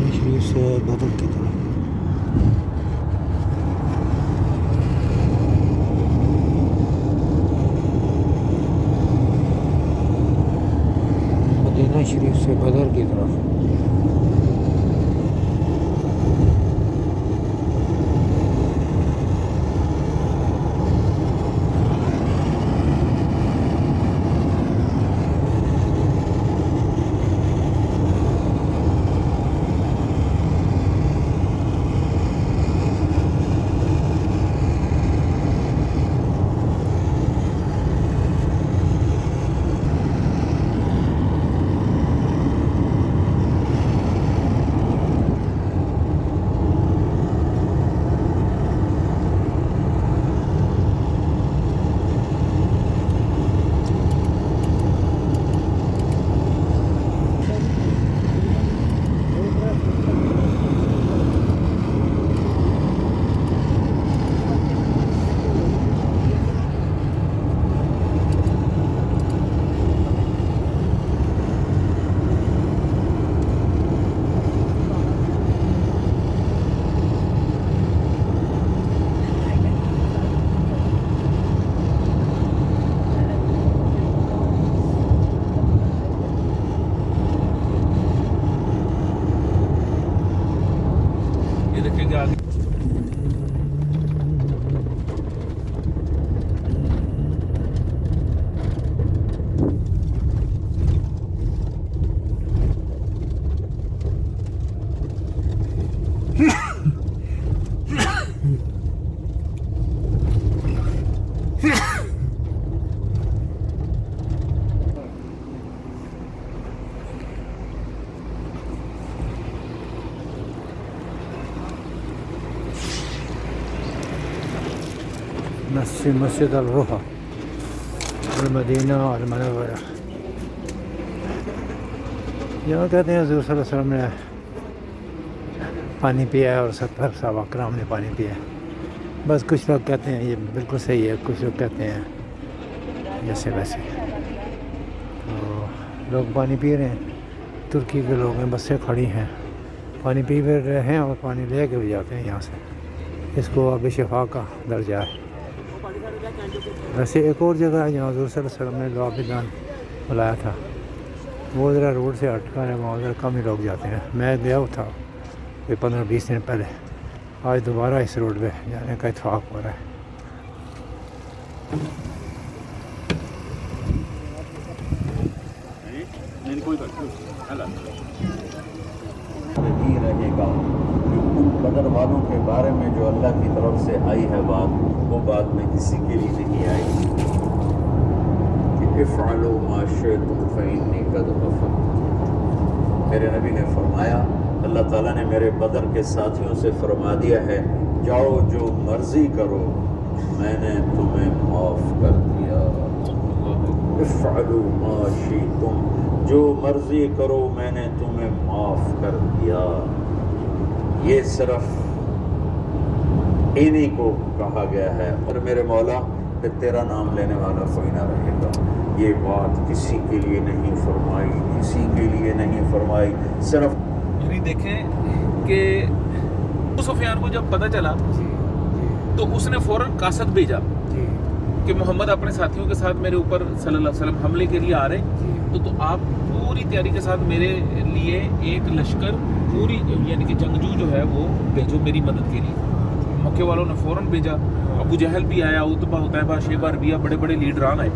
مدینہ شریف سے بدر کی طرف. مدینہ شریف سے بدر کی طرف. مسجد الروحہ المدینہ المنورہ. یہاں کہتے ہیں حضور صلی اللہ علیہ وسلم نے پانی پیا ہے اور 70 صحابہ کرام نے پانی پیا ہے. بس کچھ لوگ کہتے ہیں یہ بالکل صحیح ہے, کچھ لوگ کہتے ہیں جیسے ویسے. تو لوگ پانی پی رہے ہیں, ترکی کے لوگ ہیں, بسیں کھڑی ہیں, پانی پی بھی رہے ہیں اور پانی لے کے بھی جاتے ہیں یہاں سے. اس کو آب شفا کا درجہ ہے. ویسے ایک اور جگہ ہے جہاں حضور صلی اللہ علیہ وسلم نے لعابدان بلایا تھا, وہ ذرا روڈ سے ہٹ کر ہے, وہاں ذرا کم ہی لوگ جاتے ہیں. میں گیا تھا 15-20 دن پہلے, آج دوبارہ اس روڈ پہ جانے کا اتفاق ہو رہا ہے. نہیں رہے گا کہ ان بدر والوں کے بارے میں جو اللہ کی طرف سے آئی ہے بات, وہ بات میں کسی کے لیے نہیں آئی کہ افعلوا ما شئتم فإنی قد غفرت. میرے نبی نے فرمایا, اللہ تعالیٰ نے میرے بدر کے ساتھیوں سے فرما دیا ہے, جاؤ جو مرضی کرو میں نے تمہیں معاف کر دیا. افعلوا ما شئتم, جو مرضی کرو میں نے تمہیں معاف کر دیا. یہ صرف انہی کو کہا گیا ہے, اور میرے مولا کہ تیرا نام لینے والا کوئی نہ رہے گا. یہ بات کسی کے لیے نہیں فرمائی, کسی کے لیے نہیں فرمائی, صرف یعنی دیکھیں کہ ابو سفیان کو جب پتہ چلا تو اس نے فوراً قاصد بھیجا کہ محمد اپنے ساتھیوں کے ساتھ میرے اوپر صلی اللہ علیہ وسلم حملے کے لیے آ رہے ہیں, تو آپ پوری تیاری کے ساتھ میرے لیے ایک لشکر پوری یعنی کہ جنگجو جو ہے وہ بھیجو میری مدد کے لیے. مکے والوں نے فوراً بھیجا. ابو جہل بھی آیا, عتبہ عتیبہ شیبہ ربیہ, بڑے بڑے لیڈران آئے,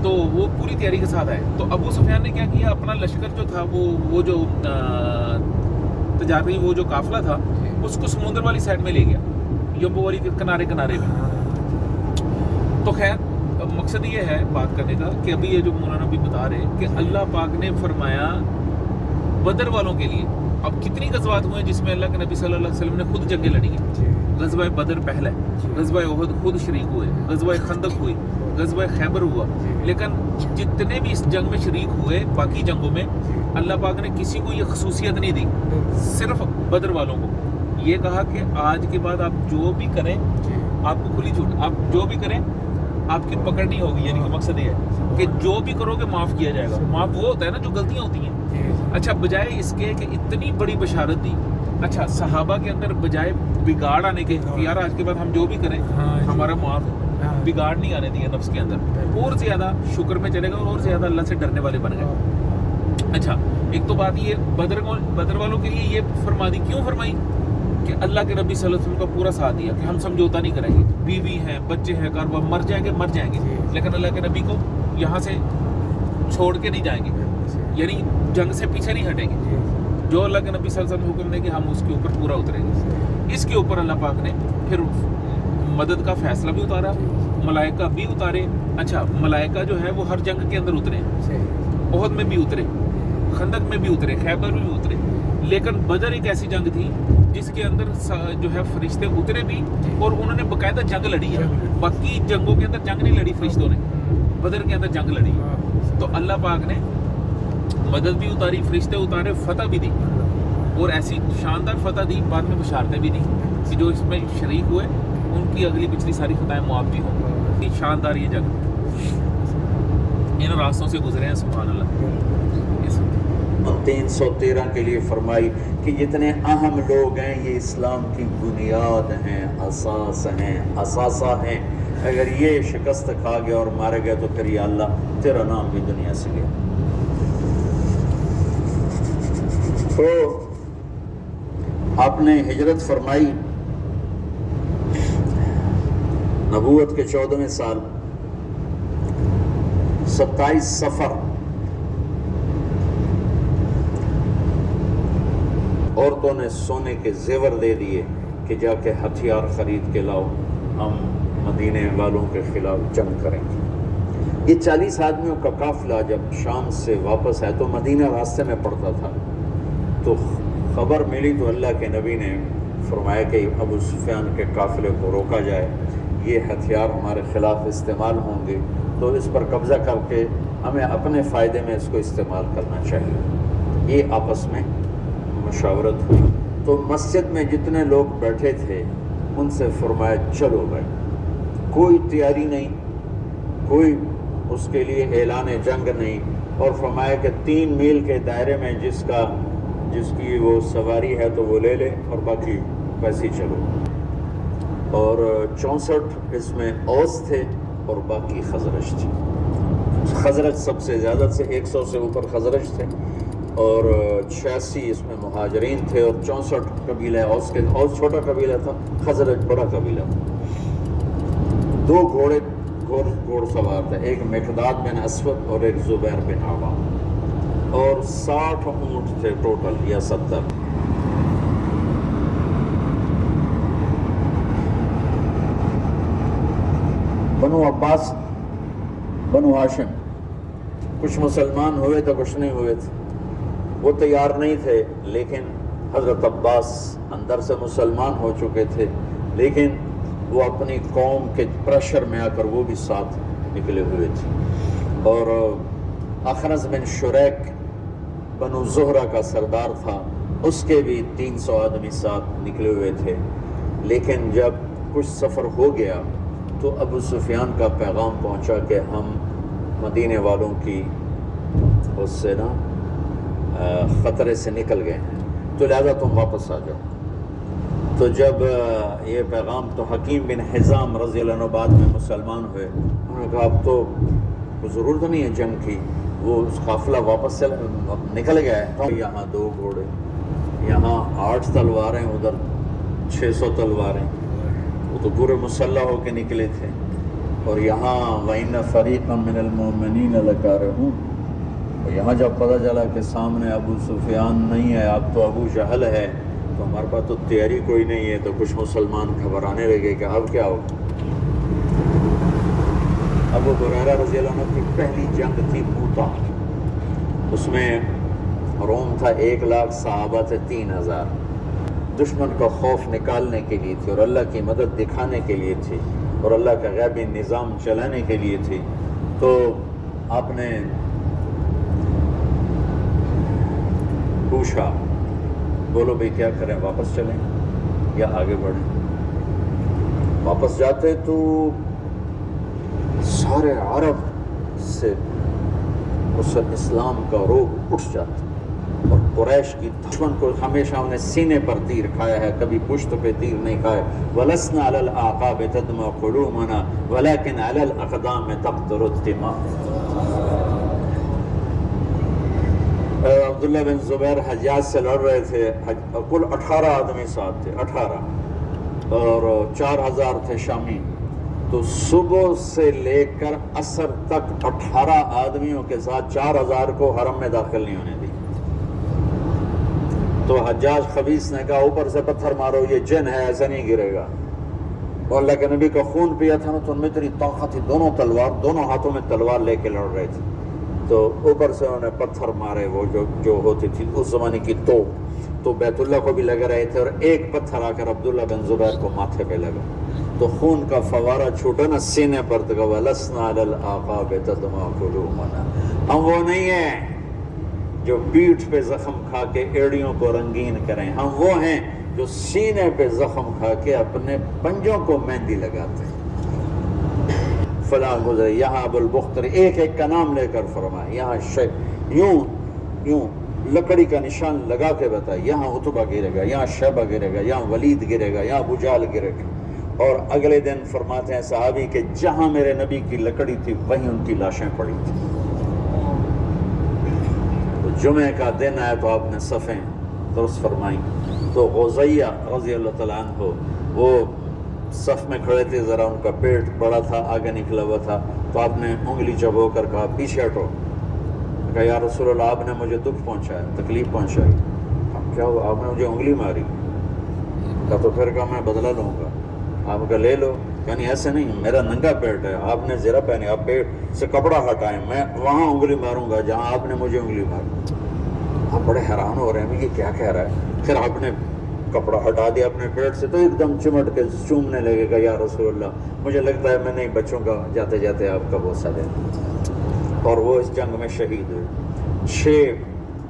تو وہ پوری تیاری کے ساتھ آئے. تو ابو سفیان نے کیا کیا, اپنا لشکر جو تھا وہ جو تجارتی وہ جو قافلہ تھا اس کو سمندر والی سائڈ میں لے گیا, یمبو والی کے کنارے میں. تو خیر مقصد یہ ہے بات کرنے کا کہ ابھی یہ جو مولانا بھی بتا رہے کہ اللہ پاک نے فرمایا بدر والوں کے لیے. اب کتنی غزوات ہوئے ہیں جس میں اللہ کے نبی صلی اللہ علیہ وسلم نے خود جنگیں لڑی ہیں. غزوہ بدر پہلا ہے, غزوہ احد خود شریک ہوئے, غزوہ خندق ہوئی, غزوہ خیبر ہوا. لیکن جتنے بھی اس جنگ میں شریک ہوئے باقی جنگوں میں اللہ پاک نے کسی کو یہ خصوصیت نہیں دی, صرف بدر والوں کو یہ کہا کہ آج کے بعد آپ جو بھی کریں, آپ کو کھلی چھوٹ, آپ جو بھی کریں آپ کی پکڑ نہیں ہوگی. یعنی کہ مقصد یہ ہے کہ جو بھی کرو گے معاف کیا جائے گا. معاف وہ ہوتا ہے نا جو غلطیاں ہوتی ہیں. اچھا بجائے اس کے کہ اتنی بڑی بشارت دی, اچھا صحابہ کے اندر بجائے بگاڑ آنے کے کہ یار آج کے بعد ہم جو بھی کریں ہمارا معاف ہے, بگاڑ نہیں آنے دیا نفس کے اندر, اور زیادہ شکر میں چلے گا اور زیادہ اللہ سے ڈرنے والے بن گئے. اچھا ایک تو بات یہ بدر والوں کے لیے یہ فرما دی, کیوں فرمائی کہ اللہ کے نبی صلی اللہ علیہ وسلم کا پورا ساتھ دیا کہ ہم سمجھوتا نہیں کریں گے, بیوی ہیں بچے ہیں کاروبار, مر جائیں گے لیکن اللہ کے نبی کو یہاں سے چھوڑ کے نہیں جائیں گے, یعنی جنگ سے پیچھے نہیں ہٹیں گے. جو اللہ کے نبی صلی اللہ علیہ وسلم حکم دیں گے ہم اس کے اوپر پورا اتریں گے. اس کے اوپر اللہ پاک نے پھر مدد کا فیصلہ بھی اتارا, ملائکہ بھی اتارے. اچھا ملائکہ جو ہے وہ ہر جنگ کے اندر اترے, احد میں بھی اترے, خندق میں بھی اترے, خیبر میں بھی اترے. لیکن بدر ایک ایسی جنگ تھی جس کے اندر جو ہے فرشتے اترے بھی اور انہوں نے باقاعدہ جنگ لڑی ہے. باقی جنگوں کے اندر جنگ نہیں لڑی فرشتوں نے, بدر کے اندر جنگ لڑی. تو اللہ پاک نے مدد بھی اتاری, فرشتے اتارے, فتح بھی دی, اور ایسی شاندار فتح دی, بعد میں بشارتیں بھی دی کہ جو اس میں شریک ہوئے ان کی اگلی پچھلی ساری خطائیں معاف بھی ہوں. شاندار یہ جنگ, ان راستوں سے گزرے ہیں سبحان اللہ. 313 کے لیے فرمائی کہ جتنے اہم لوگ ہیں یہ اسلام کی بنیاد ہیں, اساس ہیں, اثاثہ ہیں. اگر یہ شکست کھا گیا اور مارے گئے تو پھر یا اللہ تیرا نام بھی دنیا سے گیا. تو آپ نے ہجرت فرمائی نبوت کے 14ویں سال 27 صفر. عورتوں نے سونے کے زیور دے دیے کہ جا کے ہتھیار خرید کے لاؤ, ہم مدینے والوں کے خلاف جنگ کریں گے. یہ 40 آدمیوں کا قافلہ جب شام سے واپس آئے تو مدینہ راستے میں پڑتا تھا, تو خبر ملی تو اللہ کے نبی نے فرمایا کہ ابو سفیان کے قافلے کو روکا جائے, یہ ہتھیار ہمارے خلاف استعمال ہوں گے تو اس پر قبضہ کر کے ہمیں اپنے فائدے میں اس کو استعمال کرنا چاہیے. یہ آپس میں مشاورت ہوئی. تو مسجد میں جتنے لوگ بیٹھے تھے ان سے فرمایا چلو بھائی, کوئی تیاری نہیں, کوئی اس کے لیے اعلان جنگ نہیں, اور فرمایا کہ 3 میل کے دائرے میں جس کی وہ سواری ہے تو وہ لے لے اور باقی ویسے ہی چلو. اور 64 اس میں اوس تھے اور باقی خزرج تھی. خزرج سب سے زیادہ سے 100 سے اوپر خزرج تھے اور 86 اس میں مہاجرین تھے, اور 64 قبیلہ اوس چھوٹا قبیلہ تھا, خزرج بڑا قبیلہ تھا. 2 گھوڑ سوار تھے, ایک مقداد بن اسود اور ایک زبیر بن عوام, اور 60 اونٹ تھے ٹوٹل یا 70. بنو عباس, بنو ہاشم, کچھ مسلمان ہوئے تھے کچھ نہیں ہوئے تھے, وہ تیار نہیں تھے. لیکن حضرت عباس اندر سے مسلمان ہو چکے تھے, لیکن وہ اپنی قوم کے پریشر میں آ کر وہ بھی ساتھ نکلے ہوئے تھے. اور اخرز بن شریک بنو زہرہ کا سردار تھا, اس کے بھی 300 آدمی ساتھ نکلے ہوئے تھے. لیکن جب کچھ سفر ہو گیا تو ابو سفیان کا پیغام پہنچا کہ ہم مدینے والوں کی اس سے خطرے سے نکل گئے ہیں, تو لہذا تم واپس آ جاؤ. تو جب یہ پیغام, تو حکیم بن حزام رضی اللہ عنہ بعد میں مسلمان ہوئے. انہوں نے کہا اب تو ضرورت نہیں ہے جنگ کی, وہ قافلہ واپس نکل گیا ہے. یہاں 2 گھوڑے, یہاں 8 تلواریں, ادھر 600 تلواریں, وہ تو پورے مسلح ہو کے نکلے تھے. اور یہاں وَإِنَّ فَرِيقًا مِّنَ الْمُؤْمِنِينَ لَكَارِهُونَ, اور یہاں جب پتہ چلا کہ سامنے ابو سفیان نہیں ہے, اب تو ابو جہل ہے, تو ہمارے پاس تو تیاری کوئی نہیں ہے. تو کچھ مسلمان گھبرانے لگے کہ اب کیا ہو. ابو ہریرہ رضی اللہ عنہ کی پہلی جنگ تھی موتا, اس میں روم تھا 1 لاکھ, صحابہ تھے 3000. دشمن کا خوف نکالنے کے لیے تھی اور اللہ کی مدد دکھانے کے لیے تھی اور اللہ کا غیبی نظام چلانے کے لیے تھی. تو آپ نے پوچھا, بولو بھئی کیا کریں, واپس چلیں یا آگے بڑھیں. واپس جاتے تو سارے عرب سے اسلام کا روب اٹھ جاتا، اور قریش کی دشمن کو ہمیشہ انہیں سینے پر تیر کھایا ہے، کبھی پشت پہ تیر نہیں کھائے. وَلَسْنَا عَلَى الْأَعْقَابِ تَدْمَا قُلُوبُنَا وَلَكِنْ عَلَى الْأَقْدَامِ تَقْطُرُ الدِّمَاءُ. عبداللہ بن زبیر حجاج سے لڑ رہے تھے، کل 18 آدمی ساتھ تھے، 18، اور 4000 تھے شامی. تو صبح سے لے کر عصر تک 18 آدمیوں کے ساتھ 4000 کو حرم میں داخل نہیں ہونے دی. تو حجاج خبیث نے کہا اوپر سے پتھر مارو، یہ جن ہے، ایسا نہیں گرے گا. اور اللہ کے نبی کا خون پیا تھا نا، تو ان میں اتنی طاقت تھی، دونوں ہاتھوں میں تلوار لے کے لڑ رہے تھے. تو اوپر سے انہوں نے پتھر مارے، وہ جو ہوتی تھی اس زمانے کی تو بیت اللہ کو بھی لگ رہے تھے، اور ایک پتھر آ کر عبداللہ بن زبیر کو ماتھے پہ لگا، تو خون کا فوارہ چھوٹا نا سینے پر، تو کہا وَلَسْنَا عَلَى الْأَعْقَابِ تَدْمَا قُلُوبُنَا. ہم وہ نہیں ہیں جو پیٹھ پہ زخم کھا کے ایڑیوں کو رنگین کریں، ہم وہ ہیں جو سینے پہ زخم کھا کے اپنے پنجوں کو مہندی لگاتے ہیں. فلاں گزرے، یہاں ابو البختری ایک ایک کا نام لے کر فرمائے، یہاں یوں لکڑی کا نشان لگا کے بتائے، یہاں عتبہ گرے گا، یہاں شیبہ گرے گا، یہاں ولید گرے گا، یہاں ابو جہل گرے گا. اور اگلے دن فرماتے ہیں صحابی کہ جہاں میرے نبی کی لکڑی تھی وہیں ان کی لاشیں پڑی تھی. تو جمعہ کا دن آیا تو آپ نے صفیں درست فرمائیں. تو غزیہ رضی اللہ تعالیٰ عنہ وہ صف میں کھڑے تھے، ذرا ان کا پیٹ بڑا تھا، آگے نکلا ہوا تھا. تو آپ نے انگلی چبو کر کہا پیچھے ہٹو. کہا یا رسول اللہ آپ نے مجھے دکھ پہنچایا، تکلیف پہنچائی. کیا ہوا؟ آپ نے مجھے انگلی ماری. کہا تو پھر کہا میں بدلہ لوں گا. آپ کا لے لو. یعنی ایسے نہیں، میرا ننگا پیٹ ہے، آپ نے زرہ پہنی، آپ پیٹ سے کپڑا ہٹائیں، میں وہاں انگلی ماروں گا جہاں آپ نے مجھے انگلی ماری. آپ بڑے حیران ہو رہے ہیں یہ کیا کہہ رہا ہے. پھر آپ نے کپڑا ہٹا دیا اپنے پیٹ سے، تو ایک دم چمٹ کے چومنے لگے گا یا رسول اللہ مجھے لگتا ہے میں نہیں بچوں کا جاتے جاتے آپ کا بوسہ دے. اور وہ اس جنگ میں شہید ہوئے. 6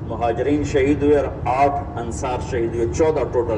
مہاجرین شہید ہوئے اور 8 انصار شہید ہوئے، 14 ٹوٹل